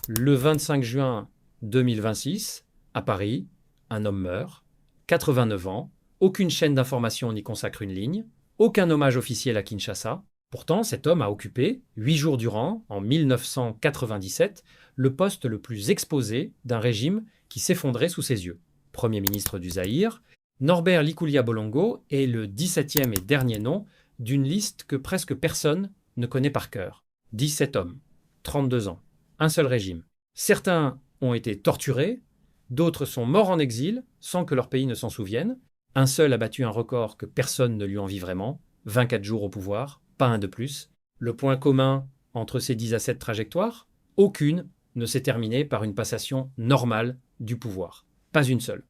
Le 25 juin 2026, à Paris, un homme meurt, 89 ans, aucune chaîne d'information n'y consacre une ligne, aucun hommage officiel à Kinshasa. Pourtant, cet homme a occupé, 8 jours durant, en 1997, le poste le plus exposé d'un régime qui s'effondrait sous ses yeux. Premier ministre du Zaïre, Norbert Likoulia Bolongo est le 17e et dernier nom d'une liste que presque personne ne connaît par cœur. 17 hommes, 32 ans, un seul régime. Certains ont été torturés, d'autres sont morts en exil sans que leur pays ne s'en souvienne. Un seul a battu un record que personne ne lui envie vraiment, 24 jours au pouvoir, pas un de plus. Le point commun entre ces 10 à 7 trajectoires, aucune ne s'est terminée par une passation normale du pouvoir. Pas une seule.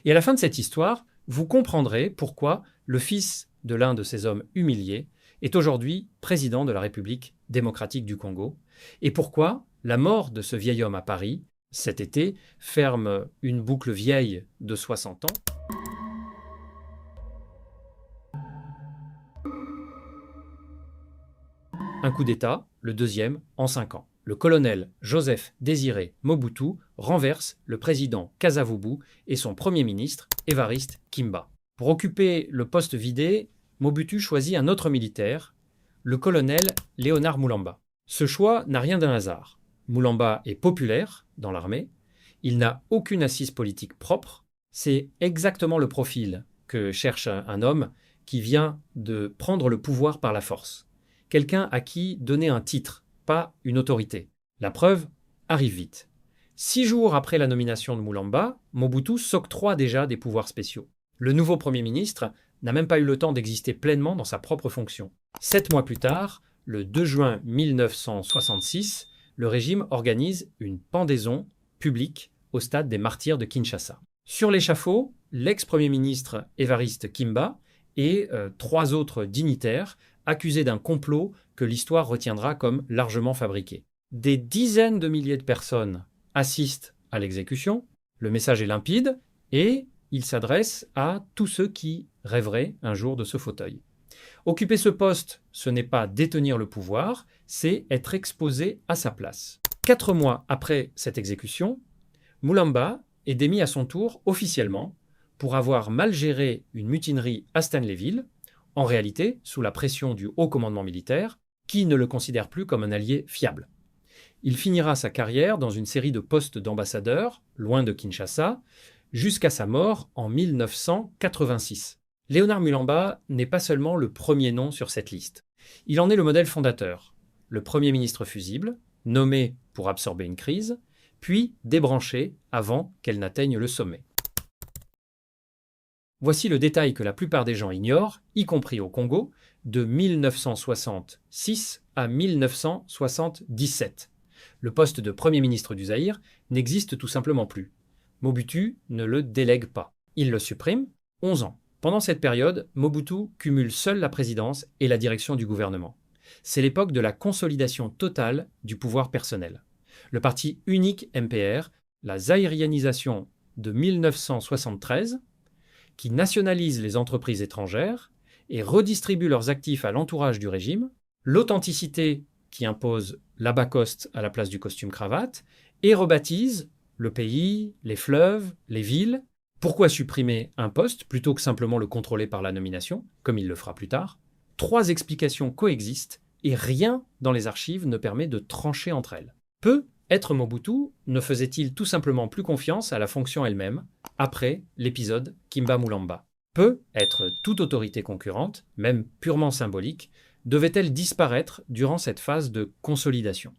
Et à la fin de cette histoire, vous comprendrez pourquoi le fils de l'un de ces hommes humiliés est aujourd'hui président de la République démocratique du Congo, et pourquoi la mort de ce vieil homme à Paris, cet été, ferme une boucle vieille de 60 ans. Un coup d'État, le deuxième en 5 ans. Le colonel Joseph Désiré Mobutu renverse le président Kasavubu et son premier ministre, Évariste Kimba. Pour occuper le poste vidé, Mobutu choisit un autre militaire, le colonel Léonard Moulamba. Ce choix n'a rien d'un hasard. Moulamba est populaire dans l'armée, il n'a aucune assise politique propre, c'est exactement le profil que cherche un homme qui vient de prendre le pouvoir par la force. Quelqu'un à qui donner un titre, pas une autorité. La preuve arrive vite. 6 jours après la nomination de Moulamba, Mobutu s'octroie déjà des pouvoirs spéciaux. Le nouveau Premier ministre n'a même pas eu le temps d'exister pleinement dans sa propre fonction. 7 mois plus tard, le 2 juin 1966, le régime organise une pendaison publique au stade des martyrs de Kinshasa. Sur l'échafaud, l'ex-premier ministre Évariste Kimba et 3 autres dignitaires accusés d'un complot que l'histoire retiendra comme largement fabriqué. Des dizaines de milliers de personnes assistent à l'exécution, le message est limpide et il s'adresse à tous ceux qui rêveraient un jour de ce fauteuil. Occuper ce poste, ce n'est pas détenir le pouvoir, c'est être exposé à sa place. 4 mois après cette exécution, Moulamba est démis à son tour officiellement pour avoir mal géré une mutinerie à Stanleyville, en réalité sous la pression du haut commandement militaire, qui ne le considère plus comme un allié fiable. Il finira sa carrière dans une série de postes d'ambassadeur, loin de Kinshasa, jusqu'à sa mort en 1986. Léonard Moulamba n'est pas seulement le premier nom sur cette liste. Il en est le modèle fondateur, le premier ministre fusible, nommé pour absorber une crise, puis débranché avant qu'elle n'atteigne le sommet. Voici le détail que la plupart des gens ignorent, y compris au Congo, de 1966 à 1977. Le poste de Premier ministre du Zaïre n'existe tout simplement plus. Mobutu ne le délègue pas. Il le supprime, 11 ans. Pendant cette période, Mobutu cumule seul la présidence et la direction du gouvernement. C'est l'époque de la consolidation totale du pouvoir personnel. Le parti unique MPR, la zaïrianisation de 1973, qui nationalise les entreprises étrangères et redistribue leurs actifs à l'entourage du régime, l'authenticité qui impose la bas coste à la place du costume cravate, et rebaptise le pays, les fleuves, les villes. Pourquoi supprimer un poste plutôt que simplement le contrôler par la nomination, comme il le fera plus tard? 3 explications coexistent et rien dans les archives ne permet de trancher entre elles. Être Mobutu ne faisait-il tout simplement plus confiance à la fonction elle-même après l'épisode Kimba Moulamba? Être toute autorité concurrente, même purement symbolique, devait-elle disparaître durant cette phase de consolidation?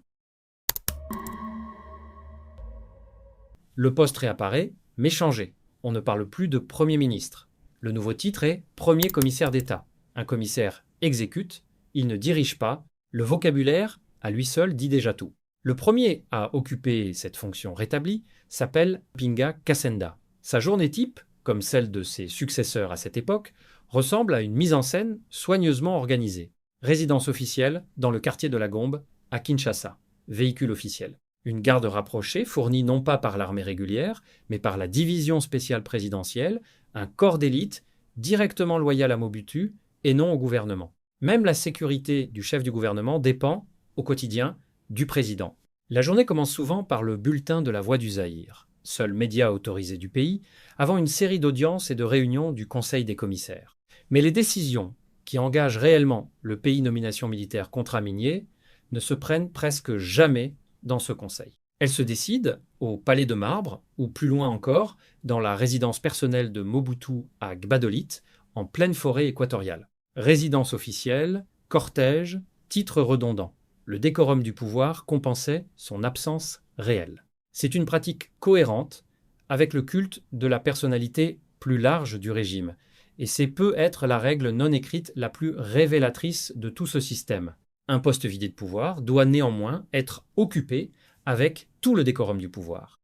Le poste réapparaît, mais changé. On ne parle plus de Premier ministre. Le nouveau titre est Premier commissaire d'État. Un commissaire exécute, il ne dirige pas. Le vocabulaire, à lui seul, dit déjà tout. Le premier à occuper cette fonction rétablie s'appelle Pinga Kassenda. Sa journée type, comme celle de ses successeurs à cette époque, ressemble à une mise en scène soigneusement organisée. Résidence officielle dans le quartier de la Gombe, à Kinshasa. Véhicule officiel. Une garde rapprochée fournie non pas par l'armée régulière, mais par la division spéciale présidentielle, un corps d'élite directement loyal à Mobutu et non au gouvernement. Même la sécurité du chef du gouvernement dépend, au quotidien, du président. La journée commence souvent par le bulletin de la Voix du Zaïre, seul média autorisé du pays, avant une série d'audiences et de réunions du Conseil des commissaires. Mais les décisions qui engagent réellement le pays nomination militaire contrat minier ne se prennent presque jamais dans ce conseil. Elles se décident au Palais de Marbre, ou plus loin encore, dans la résidence personnelle de Mobutu à Gbadolite, en pleine forêt équatoriale. Résidence officielle, cortège, titres redondants. Le décorum du pouvoir compensait son absence réelle. C'est une pratique cohérente avec le culte de la personnalité plus large du régime, et c'est peut être la règle non écrite la plus révélatrice de tout ce système. Un poste vidé de pouvoir doit néanmoins être occupé avec tout le décorum du pouvoir.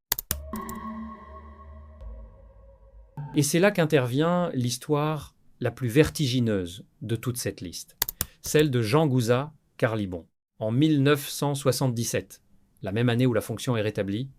Et c'est là qu'intervient l'histoire la plus vertigineuse de toute cette liste, celle de Jean Gouza Carlibon. En 1977, la même année où la fonction est rétablie,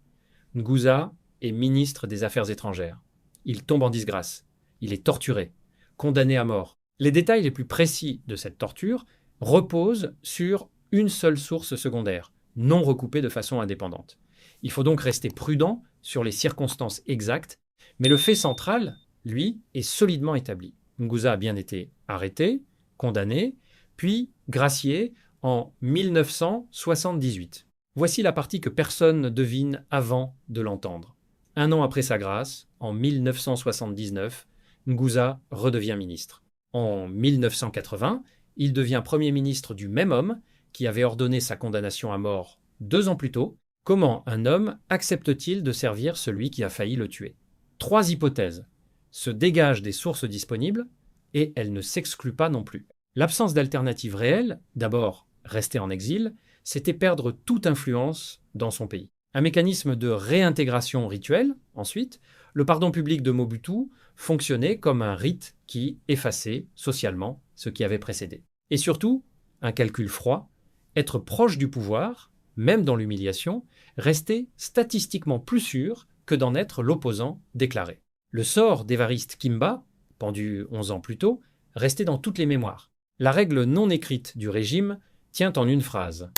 Ngouza est ministre des Affaires étrangères. Il tombe en disgrâce. Il est torturé, condamné à mort. Les détails les plus précis de cette torture reposent sur une seule source secondaire, non recoupée de façon indépendante. Il faut donc rester prudent sur les circonstances exactes, mais le fait central, lui, est solidement établi. Ngouza a bien été arrêté, condamné, puis gracié en 1978. Voici la partie que personne ne devine avant de l'entendre. Un an après sa grâce, en 1979, Ngouza redevient ministre. En 1980, il devient Premier ministre du même homme qui avait ordonné sa condamnation à mort 2 ans plus tôt. Comment un homme accepte-t-il de servir celui qui a failli le tuer? 3 hypothèses se dégagent des sources disponibles et elles ne s'excluent pas non plus. L'absence d'alternative réelle, d'abord rester en exil, c'était perdre toute influence dans son pays. Un mécanisme de réintégration rituelle, ensuite, le pardon public de Mobutu fonctionnait comme un rite qui effaçait socialement ce qui avait précédé. Et surtout, un calcul froid, être proche du pouvoir, même dans l'humiliation, restait statistiquement plus sûr que d'en être l'opposant déclaré. Le sort d'Évariste Kimba, pendu 11 ans plus tôt, restait dans toutes les mémoires. La règle non écrite du régime tient en une phrase.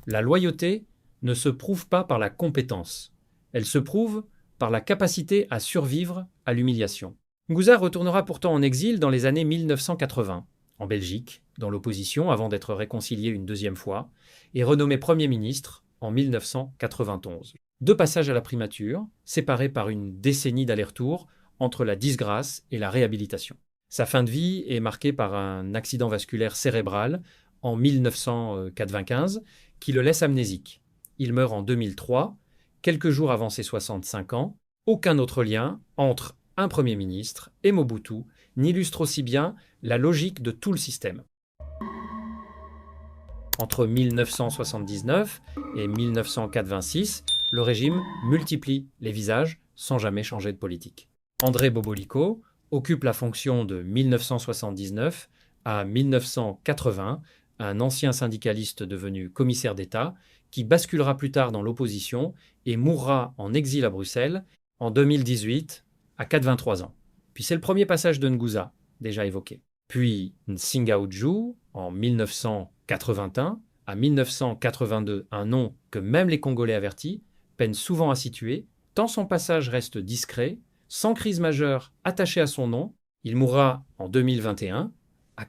La loyauté ne se prouve pas par la compétence. Elle se prouve par la capacité à survivre à l'humiliation. Ngouza retournera pourtant en exil dans les années 1980, en Belgique, dans l'opposition avant d'être réconcilié une deuxième fois, et renommé Premier ministre en 1991. 2 passages à la primature, séparés par une décennie d'aller-retour entre la disgrâce et la réhabilitation. Sa fin de vie est marquée par un accident vasculaire cérébral en 1995 qui le laisse amnésique. Il meurt en 2003, quelques jours avant ses 65 ans. Aucun autre lien entre un Premier ministre et Mobutu n'illustre aussi bien la logique de tout le système. Entre 1979 et 1986, le régime multiplie les visages sans jamais changer de politique. André Boboliko occupe la fonction de 1979 à 1980, un ancien syndicaliste devenu commissaire d'État qui basculera plus tard dans l'opposition et mourra en exil à Bruxelles en 2018 à 83 ans. Puis c'est le premier passage de Ngouza, déjà évoqué. Puis Nsinga Oudjou en 1981 à 1982, un nom que même les Congolais avertis peinent souvent à situer, tant son passage reste discret, sans crise majeure attachée à son nom. Il mourra en 2021 à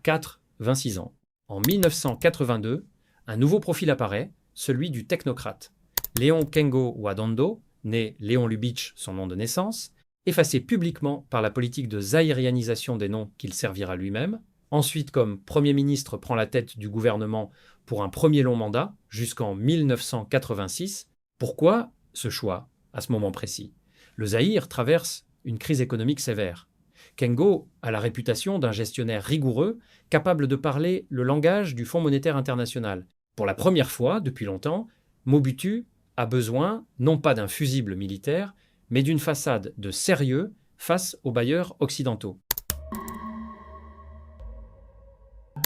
26 ans. En 1982, un nouveau profil apparaît, celui du technocrate. Léon Kengo Wadondo, né Léon Lubitsch, son nom de naissance, effacé publiquement par la politique de zaïrianisation des noms qu'il servira lui-même. Ensuite, comme Premier ministre, prend la tête du gouvernement pour un premier long mandat, jusqu'en 1986. Pourquoi ce choix, à ce moment précis? Le Zaïre traverse une crise économique sévère. Kengo a la réputation d'un gestionnaire rigoureux, capable de parler le langage du Fonds monétaire international. Pour la première fois, depuis longtemps, Mobutu a besoin non pas d'un fusible militaire, mais d'une façade de sérieux face aux bailleurs occidentaux.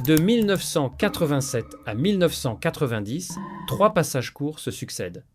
De 1987 à 1990, 3 passages courts se succèdent.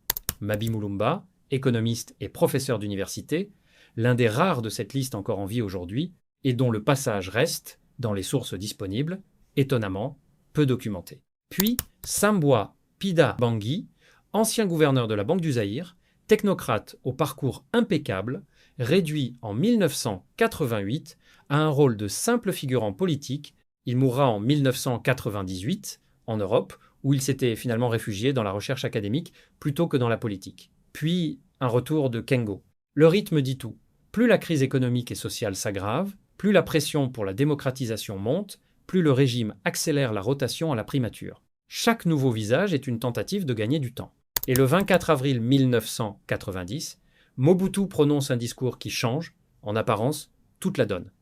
Mabi Mulumba, économiste et professeur d'université, l'un des rares de cette liste encore en vie aujourd'hui, et dont le passage reste, dans les sources disponibles, étonnamment peu documenté. Puis Sambwa Pida Bangui, ancien gouverneur de la Banque du Zaïre, technocrate au parcours impeccable, réduit en 1988 à un rôle de simple figurant politique. Il mourra en 1998 en Europe, où il s'était finalement réfugié dans la recherche académique plutôt que dans la politique. Puis un retour de Kengo. Le rythme dit tout. Plus la crise économique et sociale s'aggrave, plus la pression pour la démocratisation monte, plus le régime accélère la rotation à la primature. Chaque nouveau visage est une tentative de gagner du temps. Et le 24 avril 1990, Mobutu prononce un discours qui change, en apparence, toute la donne.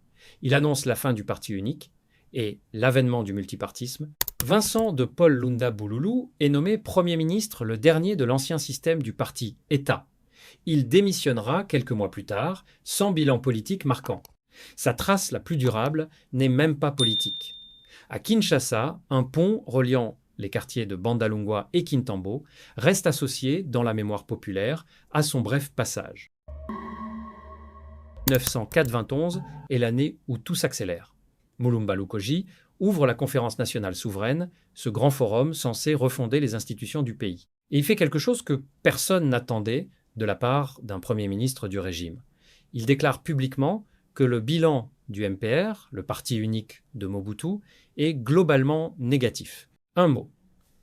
Il annonce la fin du parti unique et l'avènement du multipartisme. Vincent de Paul Lunda Bululu est nommé Premier ministre, le dernier de l'ancien système du parti État. Il démissionnera quelques mois plus tard, sans bilan politique marquant. Sa trace la plus durable n'est même pas politique. À Kinshasa, un pont reliant les quartiers de Bandalungwa et Kintambo reste associé, dans la mémoire populaire, à son bref passage. 1991 est l'année où tout s'accélère. Mulumba Lukoji ouvre la Conférence nationale souveraine, ce grand forum censé refonder les institutions du pays. Et il fait quelque chose que personne n'attendait de la part d'un Premier ministre du régime. Il déclare publiquement que le bilan du MPR, le parti unique de Mobutu, est globalement négatif. Un mot,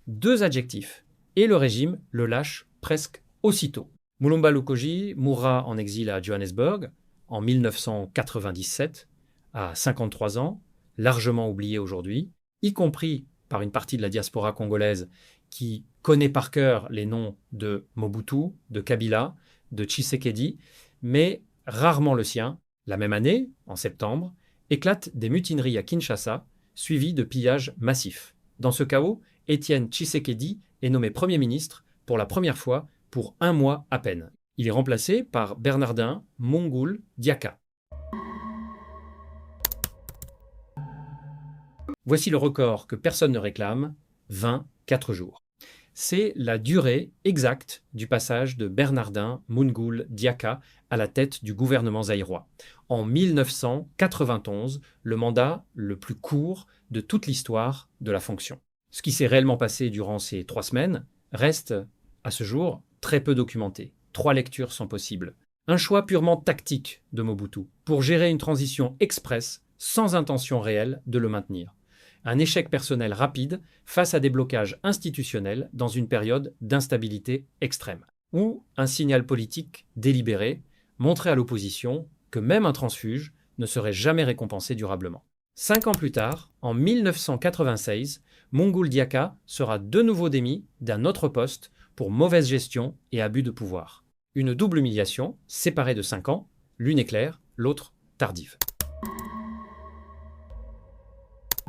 deux adjectifs, et le régime le lâche presque aussitôt. Mulumba Lukoji mourra en exil à Johannesburg en 1997, à 53 ans, largement oublié aujourd'hui, y compris par une partie de la diaspora congolaise qui connaît par cœur les noms de Mobutu, de Kabila, de Tshisekedi, mais rarement le sien. La même année, en septembre, éclatent des mutineries à Kinshasa, suivies de pillages massifs. Dans ce chaos, Étienne Tshisekedi est nommé Premier ministre pour la première fois pour un mois à peine. Il est remplacé par Bernardin Mongoul Diaka. Voici le record que personne ne réclame, 24 jours. C'est la durée exacte du passage de Bernardin Mongoul Diaka à la tête du gouvernement zaïrois. En 1991, le mandat le plus court de toute l'histoire de la fonction. Ce qui s'est réellement passé durant ces 3 semaines reste, à ce jour, très peu documenté. 3 lectures sont possibles. Un choix purement tactique de Mobutu pour gérer une transition express sans intention réelle de le maintenir. Un échec personnel rapide face à des blocages institutionnels dans une période d'instabilité extrême. Ou un signal politique délibéré, montrer à l'opposition que même un transfuge ne serait jamais récompensé durablement. 5 ans plus tard, en 1996, Mongoul Diaka sera de nouveau démis d'un autre poste pour mauvaise gestion et abus de pouvoir. Une double humiliation, séparée de 5 ans, l'une est claire, l'autre tardive.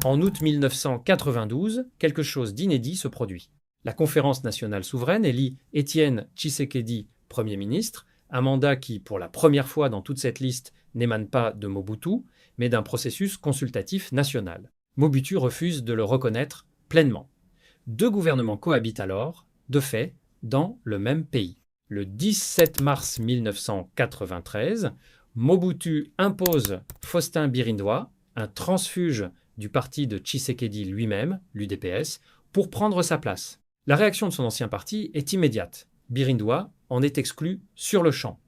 En août 1992, quelque chose d'inédit se produit. La Conférence nationale souveraine élit Étienne Tshisekedi Premier ministre, un mandat qui, pour la première fois dans toute cette liste, n'émane pas de Mobutu, mais d'un processus consultatif national. Mobutu refuse de le reconnaître pleinement. 2 gouvernements cohabitent alors, de fait, dans le même pays. Le 17 mars 1993, Mobutu impose Faustin Birindois, un transfuge du parti de Tshisekedi lui-même, l'UDPS, pour prendre sa place. La réaction de son ancien parti est immédiate. Birindois en est exclu sur le champ.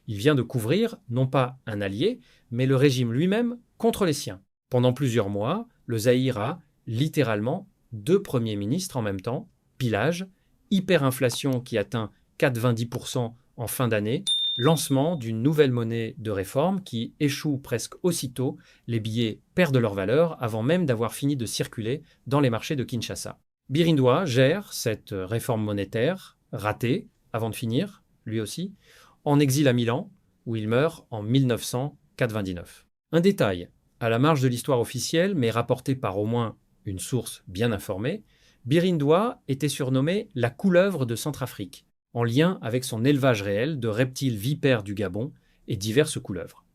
Il vient de couvrir, non pas un allié, mais le régime lui-même contre les siens. Pendant plusieurs mois, le Zaïre a, littéralement, 2 premiers ministres en même temps, pillage, hyperinflation qui atteint 4,20% en fin d'année, lancement d'une nouvelle monnaie de réforme qui échoue presque aussitôt, les billets perdent leur valeur avant même d'avoir fini de circuler dans les marchés de Kinshasa. Birindois gère cette réforme monétaire, ratée, avant de finir, lui aussi, en exil à Milan, où il meurt en 1999. Un détail, à la marge de l'histoire officielle, mais rapporté par au moins une source bien informée, Birindois était surnommé la couleuvre de Centrafrique, en lien avec son élevage réel de reptiles vipères du Gabon et diverses couleuvres.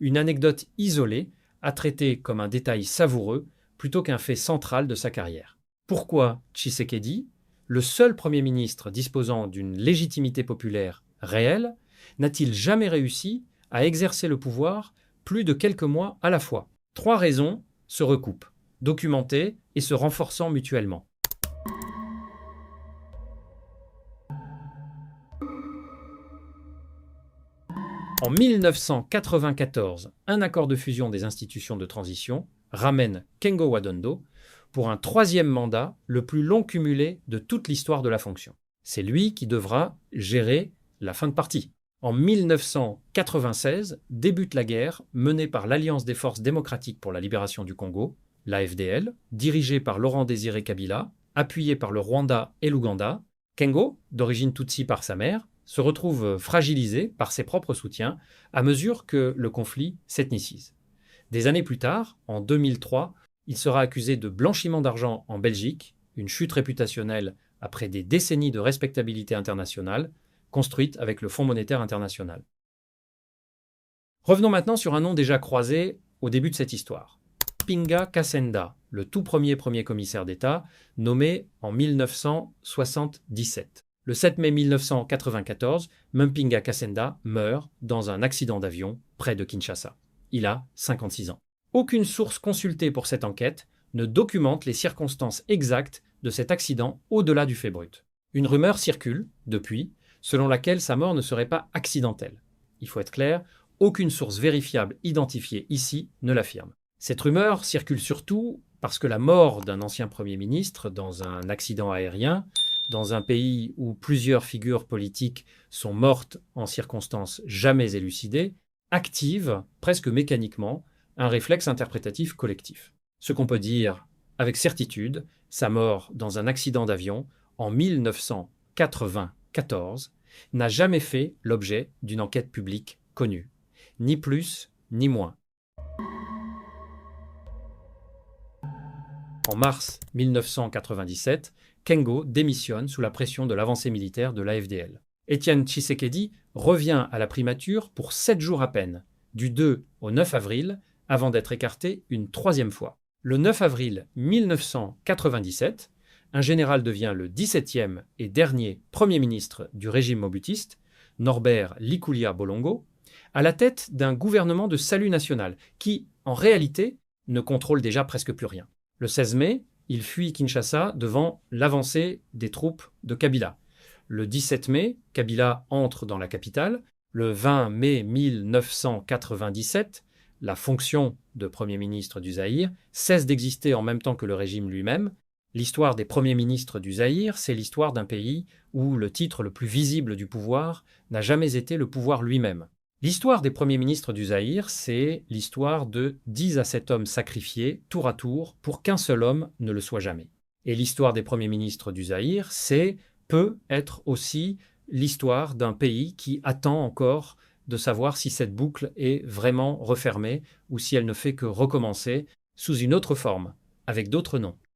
Une anecdote isolée à traiter comme un détail savoureux plutôt qu'un fait central de sa carrière. Pourquoi Tshisekedi, le seul Premier ministre disposant d'une légitimité populaire réelle, n'a-t-il jamais réussi à exercer le pouvoir plus de quelques mois à la fois? 3 raisons se recoupent, documentées et se renforçant mutuellement. En 1994, un accord de fusion des institutions de transition ramène Kengo Wadondo pour un troisième mandat le plus long cumulé de toute l'histoire de la fonction. C'est lui qui devra gérer la fin de partie. En 1996 débute la guerre menée par l'Alliance des forces démocratiques pour la libération du Congo, l'AFDL, dirigée par Laurent-Désiré Kabila, appuyée par le Rwanda et l'Ouganda. Kengo, d'origine Tutsi par sa mère, se retrouve fragilisé par ses propres soutiens à mesure que le conflit s'ethnicise. Des années plus tard, en 2003, il sera accusé de blanchiment d'argent en Belgique, une chute réputationnelle après des décennies de respectabilité internationale, construite avec le Fonds monétaire international. Revenons maintenant sur un nom déjà croisé au début de cette histoire. Mpinga Kasenda, le tout premier commissaire d'État, nommé en 1977. Le 7 mai 1994, Mpinga Kasenda meurt dans un accident d'avion près de Kinshasa. Il a 56 ans. Aucune source consultée pour cette enquête ne documente les circonstances exactes de cet accident au-delà du fait brut. Une rumeur circule, depuis, selon laquelle sa mort ne serait pas accidentelle. Il faut être clair, aucune source vérifiable identifiée ici ne l'affirme. Cette rumeur circule surtout parce que la mort d'un ancien Premier ministre dans un accident aérien, dans un pays où plusieurs figures politiques sont mortes en circonstances jamais élucidées, active, presque mécaniquement, un réflexe interprétatif collectif. Ce qu'on peut dire avec certitude, sa mort dans un accident d'avion en 1994 n'a jamais fait l'objet d'une enquête publique connue. Ni plus, ni moins. En mars 1997, Kengo démissionne sous la pression de l'avancée militaire de l'AFDL. Étienne Tshisekedi revient à la primature pour 7 jours à peine, du 2 au 9 avril, avant d'être écarté une troisième fois. Le 9 avril 1997, un général devient le 17e et dernier Premier ministre du régime mobutiste, Norbert Likulia Bolongo, à la tête d'un gouvernement de salut national qui, en réalité, ne contrôle déjà presque plus rien. Le 16 mai, il fuit Kinshasa devant l'avancée des troupes de Kabila. Le 17 mai, Kabila entre dans la capitale. Le 20 mai 1997, la fonction de Premier ministre du Zaïre cesse d'exister en même temps que le régime lui-même. L'histoire des premiers ministres du Zaïre, c'est l'histoire d'un pays où le titre le plus visible du pouvoir n'a jamais été le pouvoir lui-même. L'histoire des premiers ministres du Zaïre, c'est l'histoire de 10 à 7 hommes sacrifiés, tour à tour, pour qu'un seul homme ne le soit jamais. Et l'histoire des premiers ministres du Zaïre, peut être aussi l'histoire d'un pays qui attend encore de savoir si cette boucle est vraiment refermée ou si elle ne fait que recommencer sous une autre forme, avec d'autres noms.